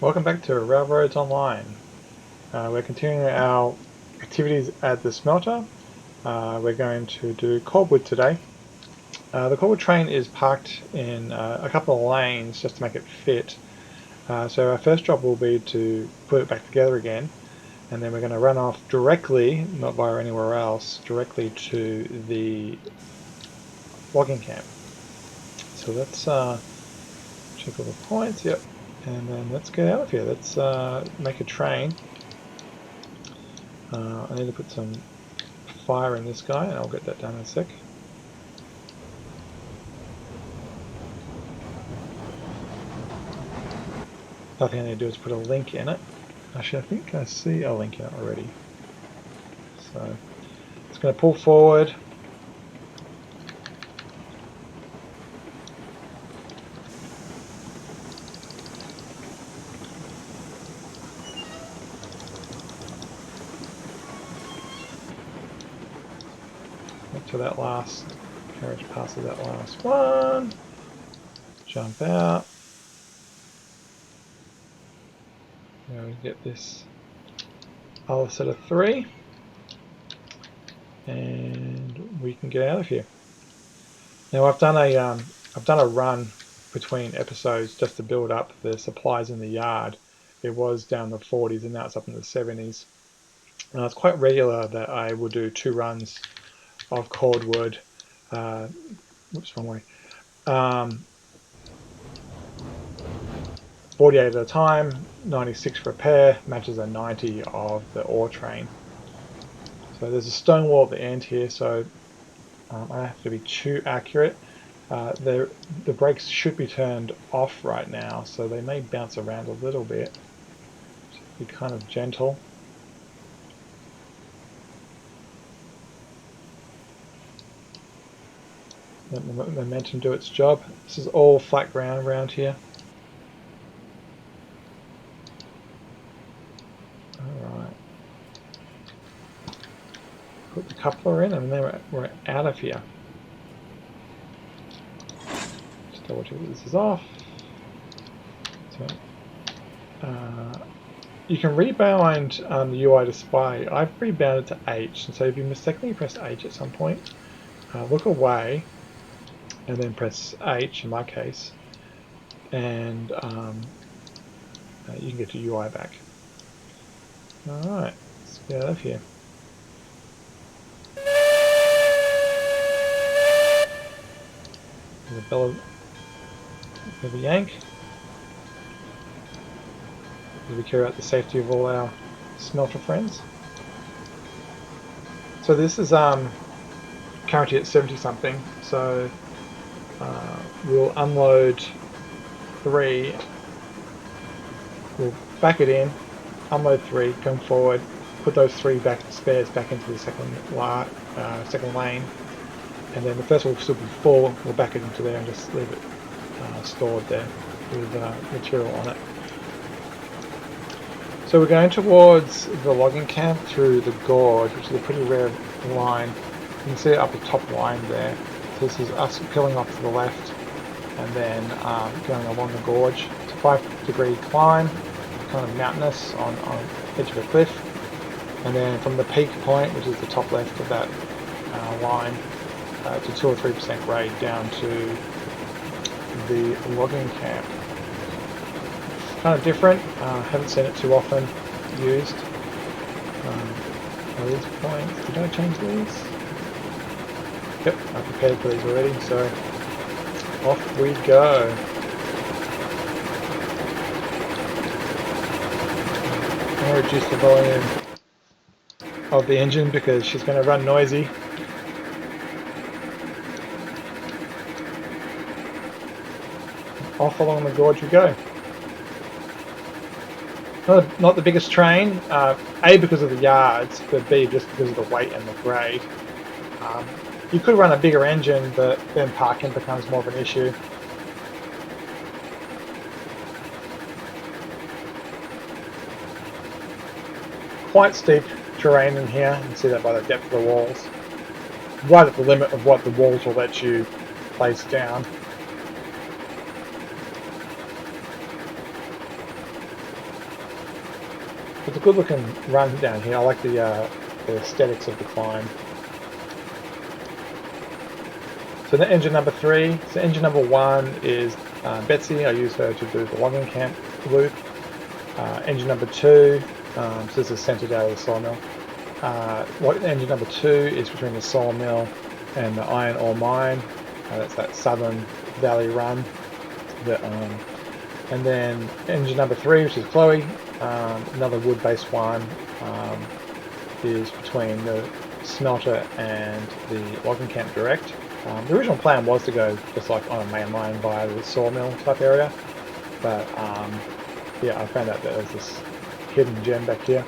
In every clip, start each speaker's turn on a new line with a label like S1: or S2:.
S1: Welcome back to Railroads Online. We're continuing our activities at the smelter. We're going to do Cordwood today. The Cordwood train is parked in a couple of lanes just to make it fit. So our first job will be to put it back together again, and then we're going to run off directly, not via anywhere else, directly to the logging camp. So let's check all the points. Yep. And then let's get out of here. Let's make a train. I need to put some fire in this guy, and I'll get that done in a sec. The other thing I need to do is put a link in it. Actually, I think I see a link in it already. So it's going to pull forward. To that last carriage passes that last one. Jump out. Now we get this other set of 3, and we can get out of here. Now I've done a run between episodes just to build up the supplies in the yard. It was down the 40s and now it's up in the 70s. And it's quite regular that I will do 2 runs of Cordwood. Whoops, wrong way. 48 at a time, 96 for repair, matches a 90 of the ore train. So there's a stone wall at the end here, so I don't have to be too accurate. The brakes should be turned off right now, so they may bounce around a little bit. Just be kind of gentle. Let the momentum do its job. This is all flat ground around here. Alright. Put the coupler in and then we're out of here. Just double check that this is off. So, you can rebind the UI display. I've rebounded to H, and so if you mistakenly pressed H at some point, look away and then press H in my case, and you can get your UI back. Alright, let's get out of here. There's a bell of a yank. As we care about the safety of all our smelter friends. So this is currently at 70 something, so we'll unload 3, we'll back it in, unload 3, come forward, put those 3 spares back into the second lane, and then the first will still be full, we'll back it into there and just leave it stored there with material on it. So we're going towards the logging camp through the gorge, which is a pretty rare line. You can see it up the top line there. So this is us peeling off to the left and then going along the gorge. It's a 5-degree climb, kind of mountainous on the edge of a cliff. And then from the peak point, which is the top left of that line, to 2 or 3% grade down to the logging camp. Kind of different, haven't seen it too often used. Are these points, did I change these? Yep, I prepared for these already, so off we go. I'm going to reduce the volume of the engine because she's going to run noisy. Off along the gorge we go. Not the biggest train, A because of the yards, but B just because of the weight and the grade. You could run a bigger engine, but then parking becomes more of an issue. Quite steep terrain in here, you can see that by the depth of the walls. Right at the limit of what the walls will let you place down. It's a good looking run down here. I like the aesthetics of the climb. So the engine number 3. So engine number 1 is Betsy. I use her to do the logging camp loop. Engine number 2, so this is centered out of the sawmill. Engine number 2 is between the sawmill and the iron ore mine. That's that southern valley run. And then engine number 3, which is Chloe, another wood-based one, is between the smelter and the logging camp direct. The original plan was to go just like on a main line via the sawmill type area, but yeah, I found out that there's this hidden gem back here.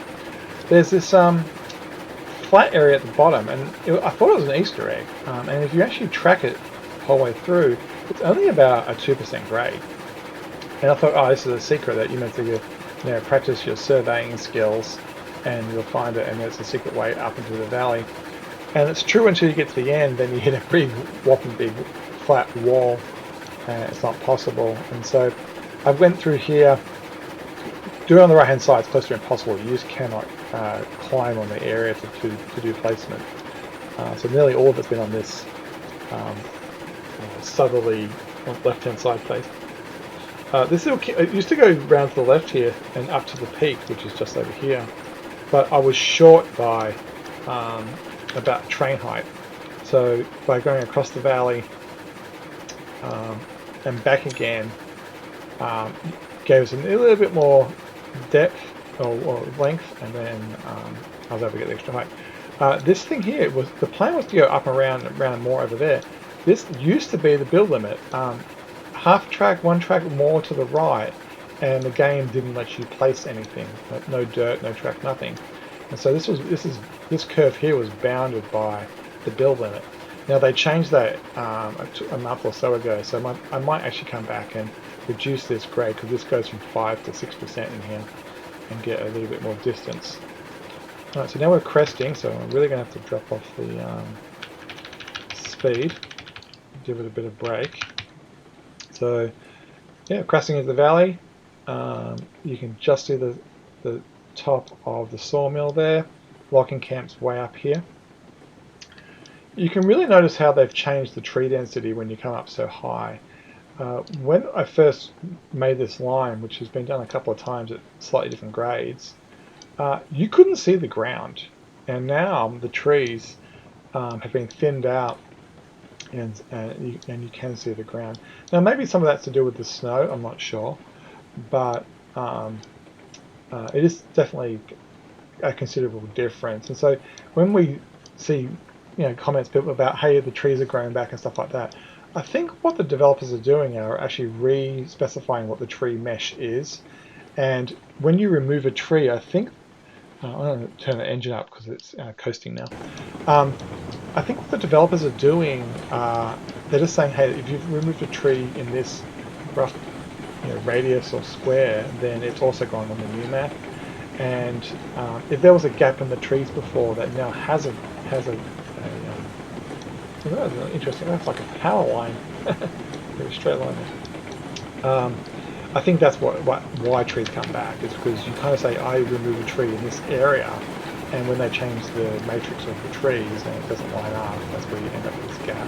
S1: There's this flat area at the bottom, and I thought it was an Easter egg, and if you actually track it the whole way through, it's only about a 2% grade. And I thought, oh, this is a secret that you're meant to practice your surveying skills, and you'll find it, and it's a secret way up into the valley. And it's true until you get to the end, then you hit a pretty whopping big flat wall, and it's not possible. And so I went through here. Do it on the right hand side, it's close to impossible. You just cannot climb on the area to do placement. So nearly all of it's been on this southerly left hand side face. It used to go round to the left here and up to the peak, which is just over here. But I was short by about train height. So by going across the valley and back again, gave us a little bit more depth or length, and then I was able to get the extra height. This thing here the plan was to go up and around more over there. This used to be the build limit. Half track, one track more to the right, and the game didn't let you place anything. No dirt, no track, nothing. And so this curve here was bounded by the build limit. Now they changed that a month or so ago, so I might actually come back and reduce this grade, because this goes from 5 to 6% in here, and get a little bit more distance. Alright, so now we're cresting, so I'm really going to have to drop off the speed, give it a bit of brake. So yeah, cresting into the valley. You can just see the top of the sawmill there. Logging camp's way up here. You can really notice how they've changed the tree density when you come up so high. When I first made this line, which has been done a couple of times at slightly different grades, you couldn't see the ground, and now the trees have been thinned out, and you can see the ground. Now maybe some of that's to do with the snow, I'm not sure, but it is definitely a considerable difference. And so when we see comments people about, hey, the trees are growing back and stuff like that, I think what the developers are doing are actually re-specifying what the tree mesh is. And when you remove a tree, I think I'm going to turn the engine up because it's coasting now. I think what the developers are doing, they're just saying, hey, if you've removed a tree in this rough radius or square, then it's also gone on the new map. And if there was a gap in the trees before that now has a that's really interesting. That's like a power line, very straight line. I think that's why trees come back. Is because you kind of say, I remove a tree in this area, and when they change the matrix of the trees and it doesn't line up, that's where you end up with this gap.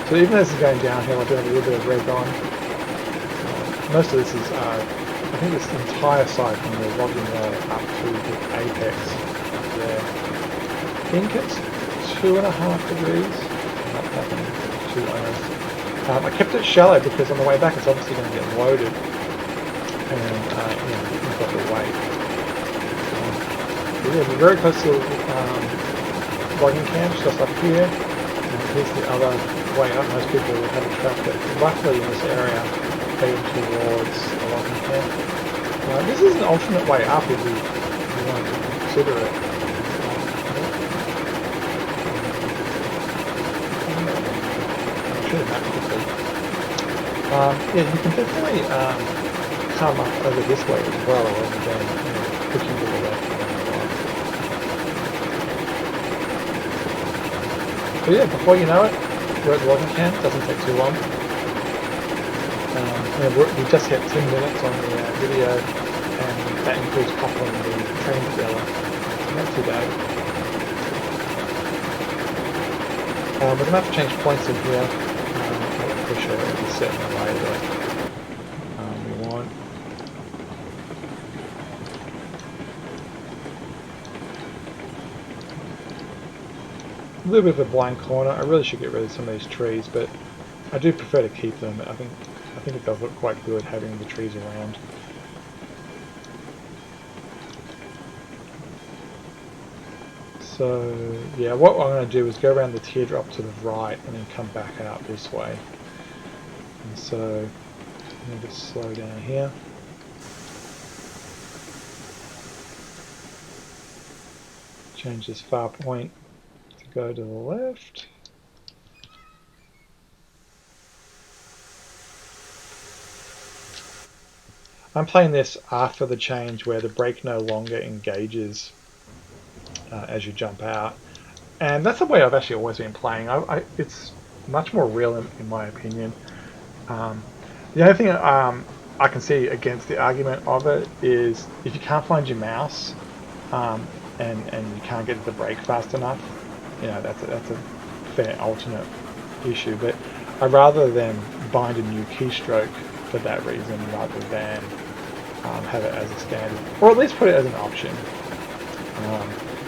S1: So even as it's going downhill, I do have a little bit of red on. Most of this is, I think this entire side from the logging there up to the apex up there. I think it's 2.5 degrees. Nothing too onerous. I kept it shallow because on the way back it's obviously going to get loaded, and you've got the weight. Yeah, we're very close to logging camps just up here. Here's the other way up. Most people will have a track that roughly in this area heading towards the logging camp. This is an alternate way up if you want to consider it. Yeah, you can definitely come up over this way as well, rather than pushing to the left and then the right. So yeah, before you know it, we're at the logging camp. Doesn't take too long. We just hit 10 minutes on the video, and that includes coupling the train together. Not too bad. We're going to have to change points in here. I'm pretty sure it'll be set in the way that we want. A little bit of a blind corner. I really should get rid of some of these trees, but I do prefer to keep them. I think it does look quite good having the trees around. So yeah, what I'm going to do is go around the teardrop to the right and then come back out this way. And so I'm going to just slow down here. Change this far point to go to the left. I'm playing this after the change where the brake no longer engages as you jump out, and that's the way I've actually always been playing. It's much more real in my opinion. The only thing I can see against the argument of it is if you can't find your mouse and you can't get to the brake fast enough, you know, that's a fair alternate issue. But I'd rather than bind a new keystroke for that reason rather than have it as a standard, or at least put it as an option.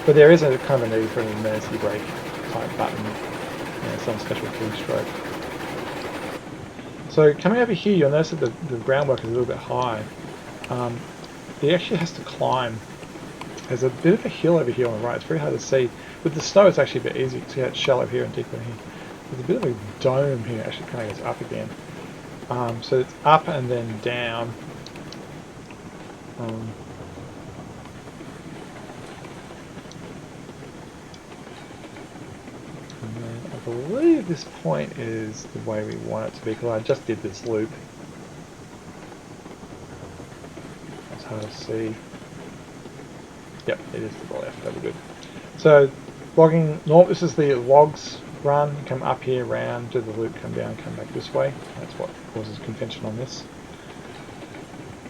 S1: But there is a kind of a need for an emergency brake type button, you know, some special keystroke. So coming over here, you'll notice that the groundwork is a little bit high. He actually has to climb. There's a bit of a hill over here on the right. It's very hard to see. With the snow, it's actually a bit easy to see how it's shallow here and deeper here. There's a bit of a dome here. Actually, kind of goes up again. So it's up and then down. And then I believe this point is the way we want it to be, because I just did this loop. It's hard to see. Yep, it is to the left. That'll be good. So logging, this is the logs run. You come up here, round, do the loop, come down, come back this way. That's what causes contention on this.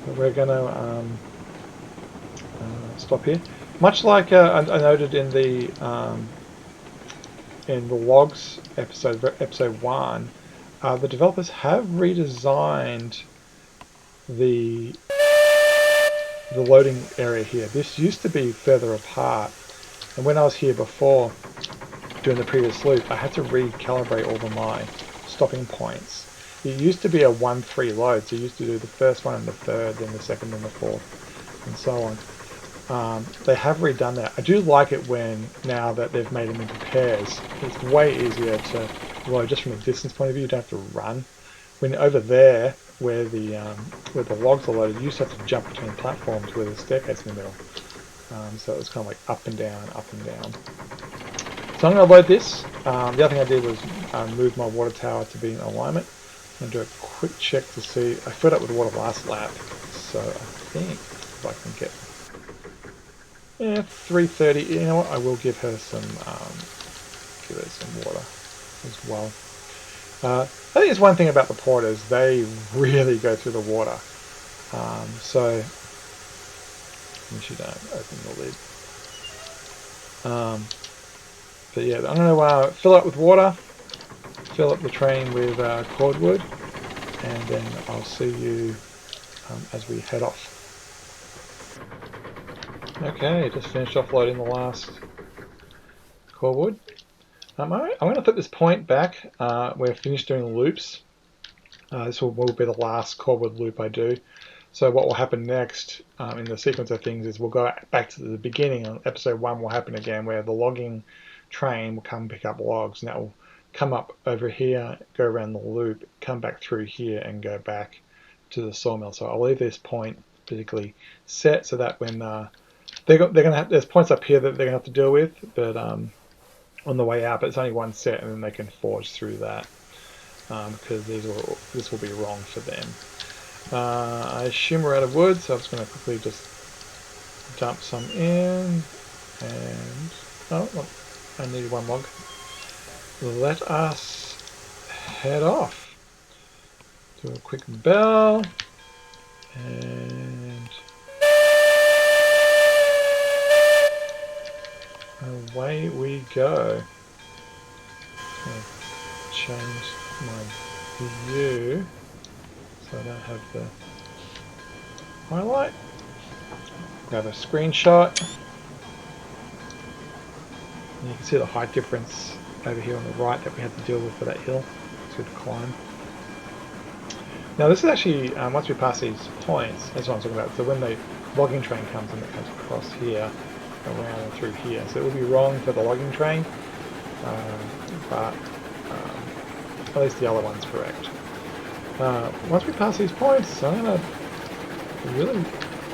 S1: But we're going to stop here. Much like I noted in the logs episode 1, the developers have redesigned the loading area here. This used to be further apart, and when I was here before doing the previous loop, I had to recalibrate all of my stopping points. It used to be a 1-3 load, so you used to do the first one and the third, then the second and the fourth, and so on. They have redone that. I do like it now that they've made them into pairs. It's way easier to load just from a distance point of view. You don't have to run. When over there, where the logs are loaded, you used to have to jump between platforms with a staircase in the middle. So it was kind of like up and down, up and down. So I'm going to load this. The other thing I did was move my water tower to be in alignment. I'm going to do a quick check to see. I filled up with water last lap, so I think if I can get 330. You know what? I will give her some water as well. I think it's one thing about the porters, they really go through the water. So we should open the lid. But yeah, I'm going to fill it with water, fill up the train with cordwood, and then I'll see you as we head off. Okay, just finished offloading the last cordwood. I'm going to put this point back. We're finished doing loops. This will be the last cordwood loop I do. So what will happen next in the sequence of things is we'll go back to the beginning. On episode 1 will happen again, where the logging train will come pick up logs, and that will come up over here, go around the loop, come back through here, and go back to the sawmill. So I'll leave this point particularly set so that when they're going to have, there's points up here that they're going to have to deal with, but on the way out, but it's only one set, and then they can forge through that because this will be wrong for them. I assume we're out of wood, so I'm just going to quickly just dump some in, and I need one log. Let us head off. Do a quick bell, and away we go. I'm going to change my view so I don't have the highlight. Grab a screenshot. And you can see the height difference over here on the right that we had to deal with for that hill. It's good to climb. Now this is actually, once we pass these points, that's what I'm talking about. So when the logging train comes and it comes across here, around and through here. So it would be wrong for the logging train, but at least the other one's correct. Once we pass these points, I'm going to really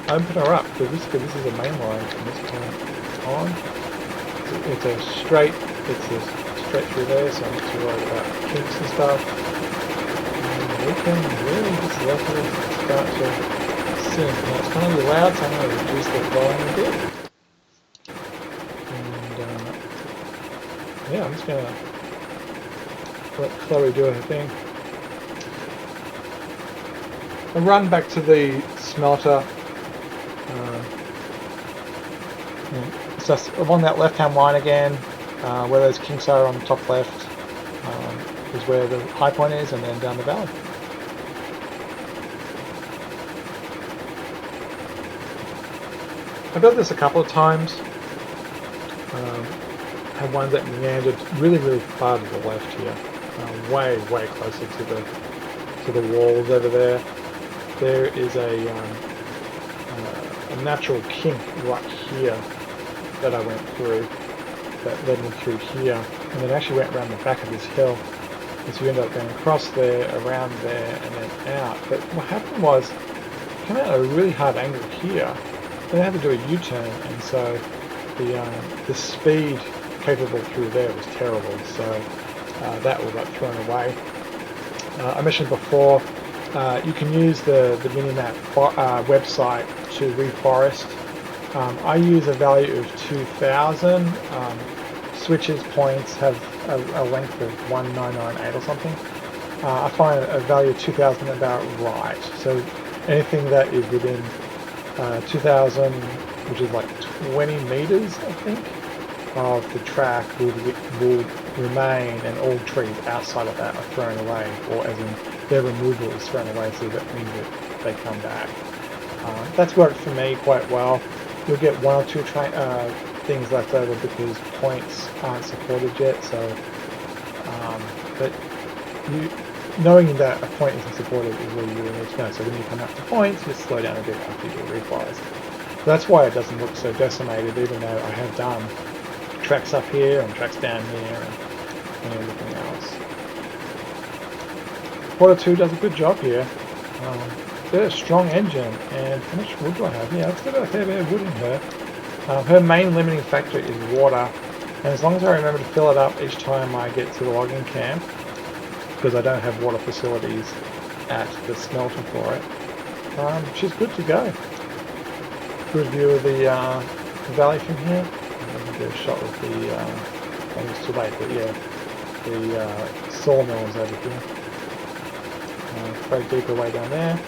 S1: open her up, because this is a main line from this point on. It's a straight through there, so I'm not too worried about kinks and stuff. And we can really just let it start to sink. Now it's kind of loud, so I'm going to reduce the volume a bit. And yeah, I'm just going to let Chloe do her thing. I'll run back to the smelter. It's just along that left-hand line again, where those kinks are on the top left, is where the high point is, and then down the valley. I've done this a couple of times. Had one that meandered really far to the left here, way closer to the walls over there. There is a natural kink right here that I went through, that led me through here, and then actually went around the back of this hill. And so you end up going across there, around there, and then out. But what happened was, I came out at a really hard angle here, then I had to do a U-turn, and so the speed capable through there was terrible, so that all got thrown away. I mentioned before, you can use the Minimap website to reforest. I use a value of 2000. Switches points have a length of 1998 or something. I find a value of 2000 about right. So anything that is within 2000, which is like 20 meters, I think, of the track will remain, and all trees outside of that are thrown away, or as in their removal is thrown away, so that means that they come back. That's worked for me quite well. You'll get one or two things left over because points aren't supported yet, so but knowing that a point isn't supported is what you really need to know. So when you come up to points, you slow down a bit after you do reflies. That's why it doesn't look so decimated, even though I have done tracks up here and tracks down here and everything else. Quarter 2 does a good job here. They're a strong engine, and how much wood do I have? Yeah, I've still got a fair bit of wood in her. Her main limiting factor is water, and as long as I remember to fill it up each time I get to the logging camp, because I don't have water facilities at the smelter for it, she's good to go. Good view of the valley from here. I'm going to get a shot with the, I think it's too late, but yeah, the sawmill is over here. Very deeper way down there.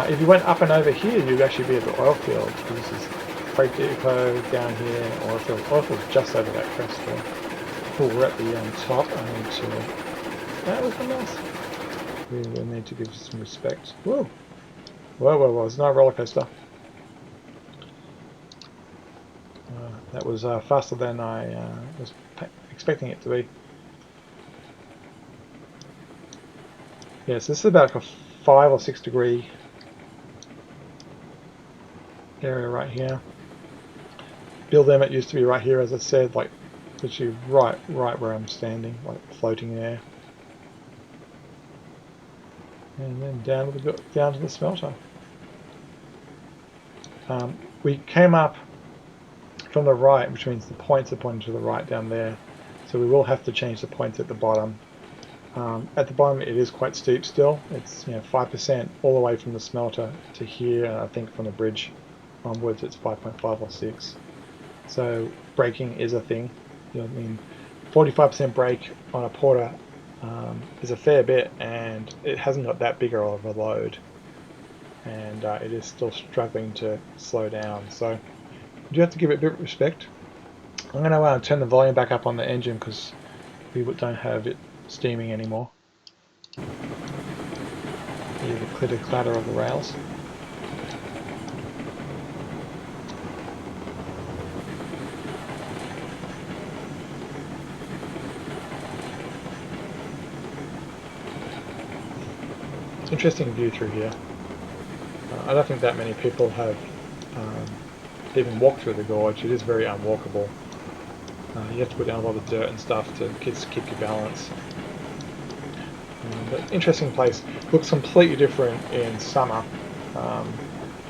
S1: If you went up and over here, you'd actually be at the oil fields, because this is freight depot down here, oil field. Oil field's just over that crest there. Oh, we're at the top. I need to. That was a mess. We will need to give some respect. Whoa! Whoa! It's not a roller coaster. That was faster than I was expecting it to be. Yes, this is about like a 5 or 6 degree area right here. Build limit used to be right here, as I said, like literally right where I'm standing, like floating there. And then down to the smelter. We came up from the right, which means the points are pointing to the right down there. So we will have to change the points at the bottom. At the bottom it is quite steep still. It's 5% all the way from the smelter to here, and I think from the bridge onwards it's 5.5 or 6. So braking is a thing. 45% brake on a porter is a fair bit, and it hasn't got that bigger of a load, and it is still struggling to slow down. So you do have to give it a bit of respect. I'm going to turn the volume back up on the engine because we don't have it steaming anymore. Hear the clitter clatter of the rails. Interesting view through here. I don't think that many people have even walked through the gorge. It is very unwalkable. You have to put down a lot of dirt and stuff to keep your balance. But interesting place. Looks completely different in summer.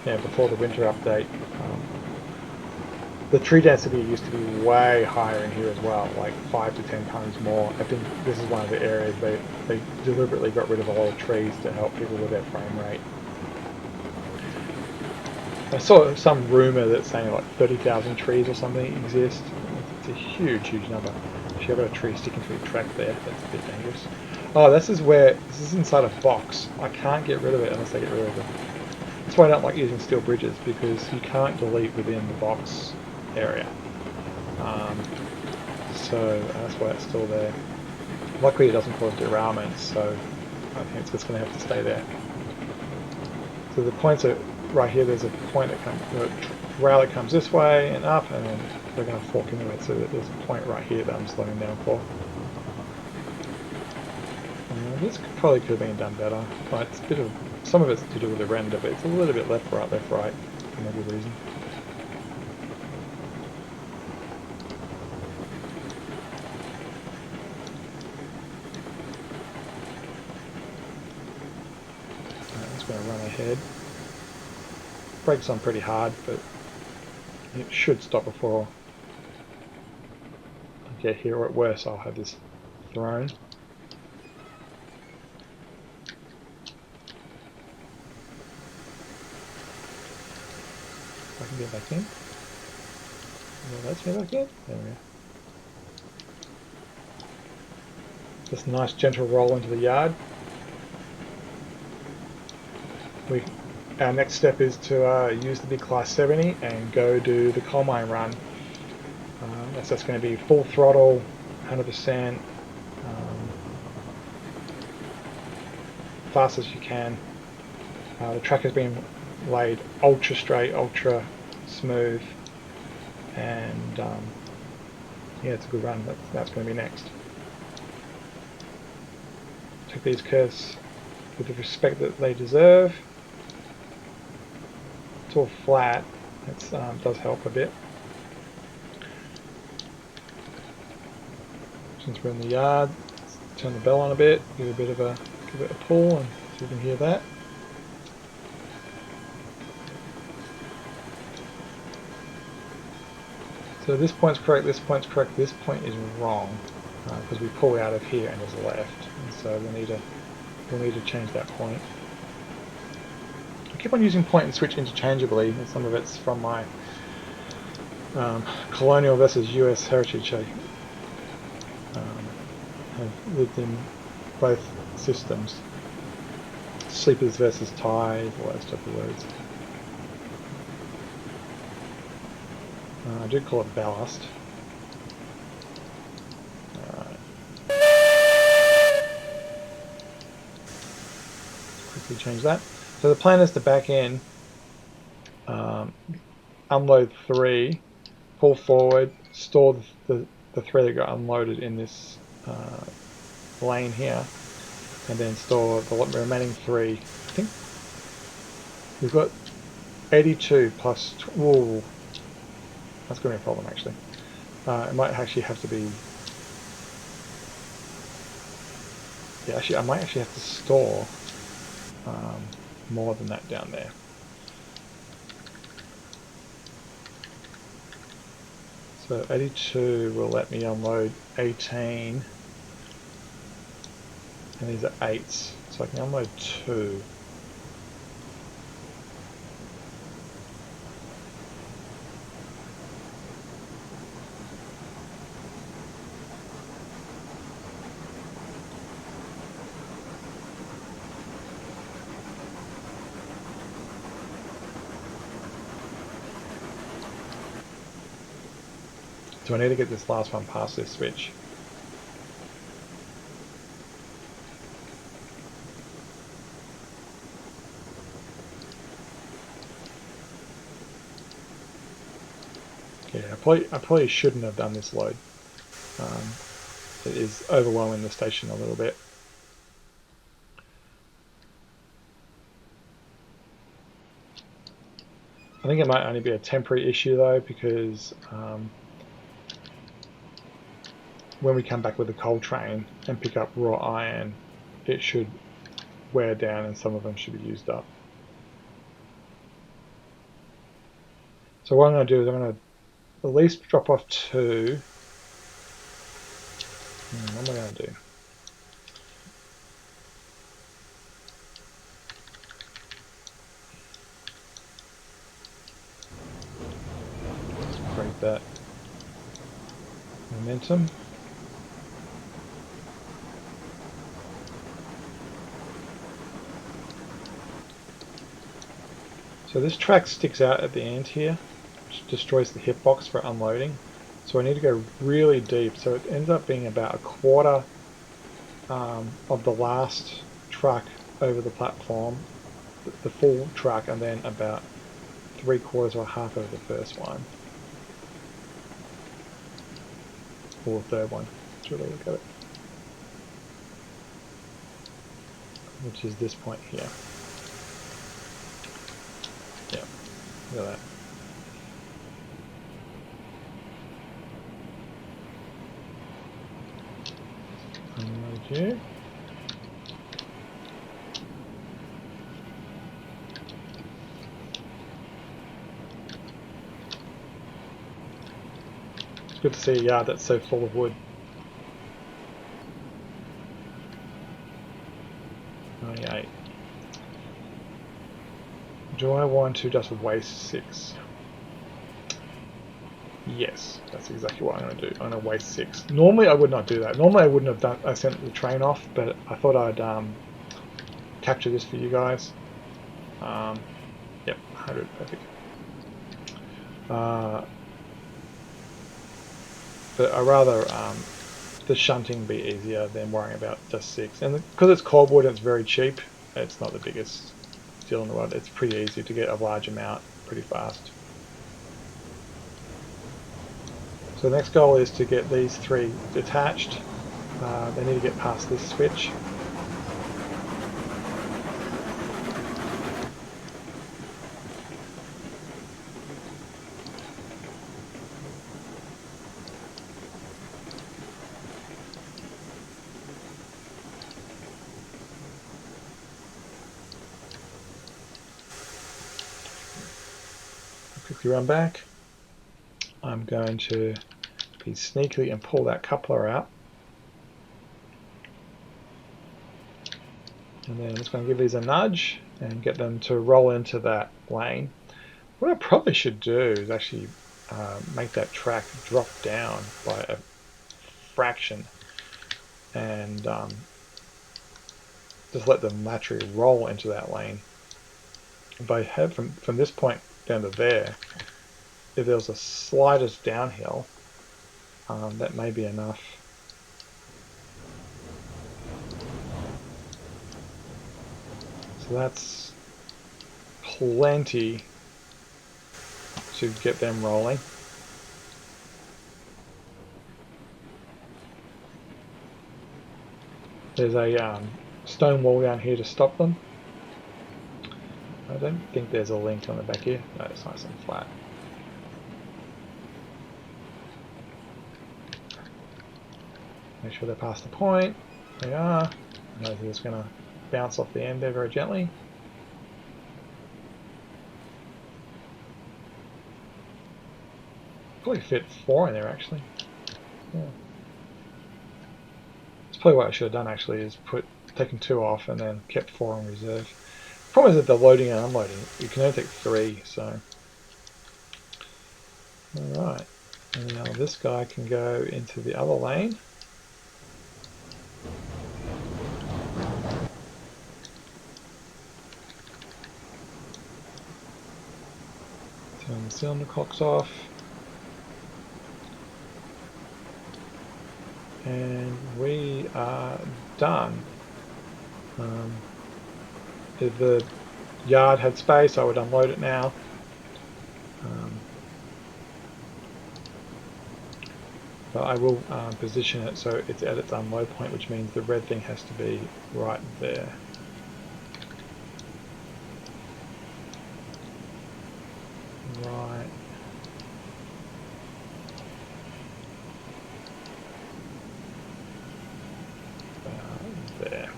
S1: Before the winter update. The tree density used to be way higher in here as well, like 5 to 10 times more. I think this is one of the areas they deliberately got rid of a lot of trees to help people with their frame rate. I saw some rumour that's saying like 30,000 trees or something exist. It's a huge, huge number. If you've got a tree sticking through a track there, that's a bit dangerous. Oh, this is inside a box. I can't get rid of it unless I get rid of it. That's why I don't like using steel bridges, because you can't delete within the box area. So that's why it's still there. Luckily it doesn't cause derailment, so I think it's just going to have to stay there. So the points are right here. There's a point that comes, a rail that comes this way and up, and then we're going to fork into it. So there's a point right here that I'm slowing down for. This probably could have been done better. But it's a bit of, some of it's to do with the render, but it's a little bit left, right, for no good reason. I'm just going to run ahead. Brakes on pretty hard, but it should stop before I get here, or at worst I'll have this thrown. I can get back in. No, that's me back in. There we go. Just a nice gentle roll into the yard. Our next step is to use the big class 70 and go do the coal mine run. That's just going to be full throttle, 100%, fast as you can. The track has been laid ultra straight, ultra smooth, and yeah, it's a good run. That's going to be next. Take these curves with the respect that they deserve. It's all flat. It does help a bit. Since we're in the yard, let's turn the bell on a bit, give it a pull, and so you can hear that. So this point's correct, this point's correct, this point is wrong, because we pull out of here and there's a left, and so we'll need to change that point. I keep on using point and switch interchangeably, and some of it's from my colonial versus US heritage. I have lived in both systems. Sleepers versus ties, all those type of words. I do call it ballast. Quickly change that. So the plan is to back in, unload 3, pull forward, store the 3 that got unloaded in this lane here, and then store the remaining 3. I think we've got 82 plus. Whoa, that's going to be a problem actually. It might actually have to be. Yeah, actually, I might actually have to store more than that down there. So 82 will let me unload 18, and these are 8s, so I can unload 2. So I need to get this last one past this switch. Yeah, I probably shouldn't have done this load. It is overwhelming the station a little bit. I think it might only be a temporary issue though, because when we come back with the coal train and pick up raw iron, it should wear down and some of them should be used up. So what I'm going to do is I'm going to at least drop off 2. What am I going to do? Break that momentum. So this track sticks out at the end here, which destroys the hitbox for unloading. So I need to go really deep. So it ends up being about a quarter of the last truck over the platform, the full truck, and then about 3/4 or half of the first one. Or the third one. Let's really look at it. Which is this point here. Yeah, look at that. Unload you. It's good to see a yard that's so full of wood. 98. Do I want to just waste 6? Yes, that's exactly what I'm going to do. I'm going to waste 6. Normally I would not do that. Normally I wouldn't have done. I sent the train off, but I thought I'd capture this for you guys. Yep, 100, perfect. But I rather the shunting be easier than worrying about just 6. And because it's cordwood and it's very cheap, it's not the biggest deal in the world. It's pretty easy to get a large amount pretty fast. So the next goal is to get these 3 detached. They need to get past this switch. Quickly run back. I'm going to be sneaky and pull that coupler out. And then I'm just going to give these a nudge and get them to roll into that lane. What I probably should do is actually make that track drop down by a fraction and just let the battery roll into that lane. If I have from this point down to there, if there was a slightest downhill, that may be enough. So that's plenty to get them rolling. There's a stone wall down here to stop them. I don't think there's a link on the back here. No, it's nice and flat. Make sure they're past the point. They are. I know they're just going to bounce off the end there very gently. Probably fit 4 in there actually. Yeah. That's probably what I should have done actually, is taken 2 off and then kept 4 in reserve. Problem is that the loading and unloading, you can only take 3, so. Alright, and now this guy can go into the other lane. Turn the cylinder cocks off. And we are done. If the yard had space, I would unload it now. But I will position it so it's at its unload point, which means the red thing has to be right there. Right there.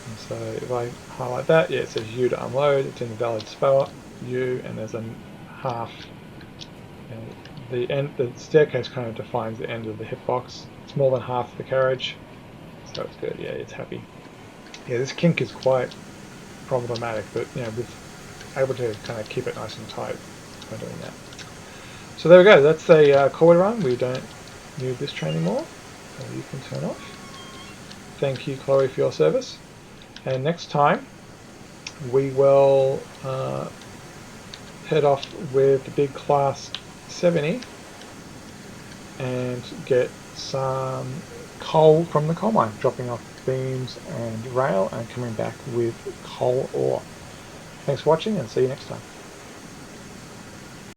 S1: And so if I highlight that, yeah, it says U to unload, it's in the valid spot, U, and there's a half. And the staircase kind of defines the end of the hitbox. It's more than half the carriage, so it's good. Yeah, it's happy. Yeah, this kink is quite problematic, but you know, we're able to kind of keep it nice and tight by doing that. So there we go. That's a Cordwood run. We don't need this train anymore, so you can turn off. Thank you, Chloe, for your service. And next time we will head off with the big class 70 and get some coal from the coal mine, dropping off beams and rail and coming back with coal ore. Thanks for watching and see you next time.